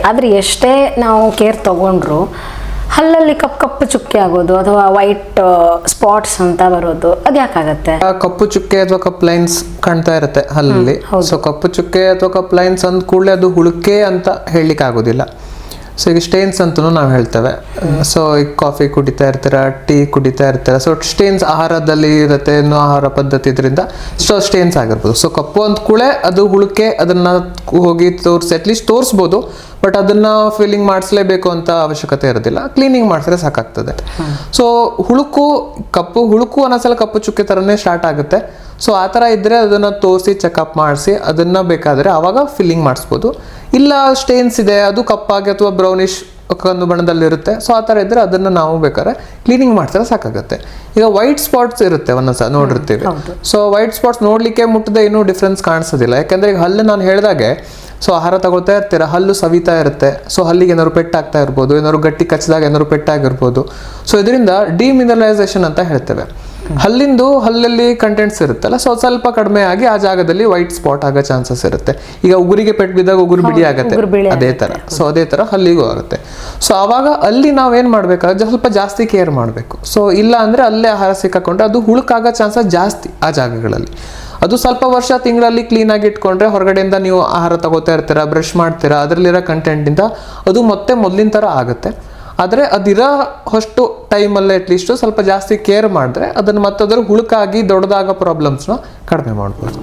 ಆದರೆ ಎಷ್ಟೇ ನಾವು ಕೇರ್ ತಗೊಂಡ್ರು ಹಲ್ಲಲ್ಲಿ ಕಪ್ಪು ಚುಕ್ಕೆ ಆಗೋದು ಅಥವಾ ವೈಟ್ ಸ್ಪಾಟ್ಸ್ ಅಂತ ಬರೋದು ಅದು ಯಾಕಾಗತ್ತೆ? ಕಪ್ಪು ಚುಕ್ಕೆ ಅಥವಾ ಕಪ್ ಲೈನ್ಸ್ ಕಾಣ್ತಾ ಇರುತ್ತೆ ಹಲ್ಲಲ್ಲಿ. ಸೊ ಕಪ್ಪು ಚುಕ್ಕೆ ಅಥವಾ ಕಪ್ ಲೈನ್ಸ್ ಅಂದ ಕೂಡಲೇ ಅದು ಹುಳುಕೆ ಅಂತ ಹೇಳಲಿಕ್ಕೆ ಆಗೋದಿಲ್ಲ. ಸೊ ಈಗ ಸ್ಟೇನ್ಸ್ ಅಂತಲೂ ನಾವು ಹೇಳ್ತೇವೆ. ಸೊ ಈಗ ಕಾಫಿ ಕುಡಿತಾ ಇರ್ತೀರ, ಟೀ ಕುಡಿತಾ ಇರ್ತೀರ, ಸೊ ಸ್ಟೇನ್ಸ್ ಆಹಾರದಲ್ಲಿ ಇರುತ್ತೆ, ಇನ್ನೂ ಆಹಾರ ಪದ್ಧತಿ ಇದರಿಂದ ಸೊ ಸ್ಟೇನ್ಸ್ ಆಗಿರ್ಬೋದು. ಸೊ ಕಪ್ಪು ಅಂದ ಕೂಡಲೇ ಅದು ಹುಳುಕೆ, ಅದನ್ನು ಹೋಗಿ ತೋರಿಸಿ ಅಟ್ಲೀಸ್ಟ್ ತೋರಿಸ್ಬೋದು, ಬಟ್ ಅದನ್ನು ಫೀಲಿಂಗ್ ಮಾಡಿಸ್ಲೇಬೇಕು ಅಂತ ಅವಶ್ಯಕತೆ ಇರೋದಿಲ್ಲ, ಕ್ಲೀನಿಂಗ್ ಮಾಡಿಸಿದ್ರೆ ಸಾಕಾಗ್ತದೆ. ಸೊ ಹುಳುಕು ಅನ್ನೋಸಲ ಕಪ್ಪು ಚುಕ್ಕೆ ಥರನೇ ಸ್ಟಾರ್ಟ್ ಆಗುತ್ತೆ. ಸೊ ಆ ಥರ ಇದ್ದರೆ ಅದನ್ನು ತೋರಿಸಿ ಚೆಕಪ್ ಮಾಡಿಸಿ ಅದನ್ನು ಬೇಕಾದರೆ ಆವಾಗ ಫಿಲ್ಲಿಂಗ್ ಮಾಡಿಸ್ಬೋದು. ಇಲ್ಲ ಸ್ಟೇನ್ಸ್ ಇದೆ, ಅದು ಕಪ್ಪಾಗಿ ಅಥವಾ ಬ್ರೌನಿಶ್ ಕಂದು ಬಣ್ಣದಲ್ಲಿರುತ್ತೆ, ಸೊ ಆ ಥರ ಇದ್ದರೆ ಅದನ್ನು ನಾವು ಬೇಕಾದ್ರೆ ಕ್ಲೀನಿಂಗ್ ಮಾಡಿಸಿದ್ರೆ ಸಾಕಾಗುತ್ತೆ. ಈಗ ವೈಟ್ ಸ್ಪಾಟ್ಸ್ ಇರುತ್ತೆ ಒಂದೊಂದ್ಸಲ ನೋಡಿರ್ತೀವಿ. ಸೊ ವೈಟ್ ಸ್ಪಾಟ್ಸ್ ನೋಡಲಿಕ್ಕೆ ಮುಟ್ಟದೆ ಏನೂ ಡಿಫ್ರೆನ್ಸ್ ಕಾಣಿಸೋದಿಲ್ಲ. ಯಾಕೆಂದರೆ ಈಗ ಹಲ್ಲು ನಾನು ಹೇಳಿದಾಗೆ ಸೊ ಆಹಾರ ತಗೊಳ್ತಾ ಇರ್ತೀರ, ಹಲ್ಲು ಸವಿತಾ ಇರುತ್ತೆ. ಸೊ ಹಲ್ಲಿಗೆ ಏನಾದ್ರು ಪೆಟ್ಟಾಗ್ತಾ ಇರ್ಬೋದು, ಏನಾದ್ರು ಗಟ್ಟಿ ಕಚ್ಚಿದಾಗ ಏನಾದ್ರು ಪೆಟ್ಟಾಗಿರ್ಬೋದು. ಸೊ ಇದರಿಂದ ಡಿಮಿನರಲೈಸೇಷನ್ ಅಂತ ಹೇಳ್ತೇವೆ. ಹಲ್ಲಲ್ಲಿ ಕಂಟೆಂಟ್ಸ್ ಇರುತ್ತಲ್ಲ, ಸೊ ಸ್ವಲ್ಪ ಕಡಿಮೆ ಆಗಿ ಆ ಜಾಗದಲ್ಲಿ ವೈಟ್ ಸ್ಪಾಟ್ ಆಗೋ ಚಾನ್ಸಸ್ ಇರುತ್ತೆ. ಈಗ ಉಗುರಿಗೆ ಪೆಟ್ಟು ಬಿದ್ದಾಗ ಉಗುರು ಬಿಡಿ ಆಗುತ್ತೆ, ಅದೇ ಥರ. ಸೊ ಅದೇ ಥರ ಹಲ್ಲಿಗೂ ಆಗುತ್ತೆ. ಸೊ ಆವಾಗ ಅಲ್ಲಿ ನಾವೇನು ಮಾಡಬೇಕಾದ್ರೆ ಸ್ವಲ್ಪ ಜಾಸ್ತಿ ಕೇರ್ ಮಾಡಬೇಕು. ಸೊ ಇಲ್ಲ ಅಂದರೆ ಅಲ್ಲೇ ಆಹಾರ ಸಿಕ್ಕಾಕೊಂಡ್ರೆ ಅದು ಹುಳುಕಾಗೋ ಚಾನ್ಸಸ್ ಜಾಸ್ತಿ ಆ ಜಾಗಗಳಲ್ಲಿ. ಅದು ಸ್ವಲ್ಪ ವರ್ಷ ತಿಂಗಳಲ್ಲಿ ಕ್ಲೀನಾಗಿ ಇಟ್ಕೊಂಡ್ರೆ ಹೊರಗಡೆಯಿಂದ ನೀವು ಆಹಾರ ತಗೋತಾ ಇರ್ತೀರಾ, ಬ್ರಷ್ ಮಾಡ್ತೀರಾ, ಅದರಲ್ಲಿರೋ ಕಂಟೆಂಟಿಂದ ಅದು ಮತ್ತೆ ಮೊದಲಿನ ಥರ ಆಗುತ್ತೆ. ಆದರೆ ಅದಿರೋ ಅಷ್ಟು ಟೈಮಲ್ಲೇ ಅಟ್ಲೀಸ್ಟು ಸ್ವಲ್ಪ ಜಾಸ್ತಿ ಕೇರ್ ಮಾಡಿದ್ರೆ ಅದನ್ನು ಮತ್ತದ್ರ ಹುಳುಕಾಗಿ ದೊಡ್ಡದಾಗೋ ಪ್ರಾಬ್ಲಮ್ಸ್ನ ಕಡಿಮೆ ಮಾಡ್ಬೋದು.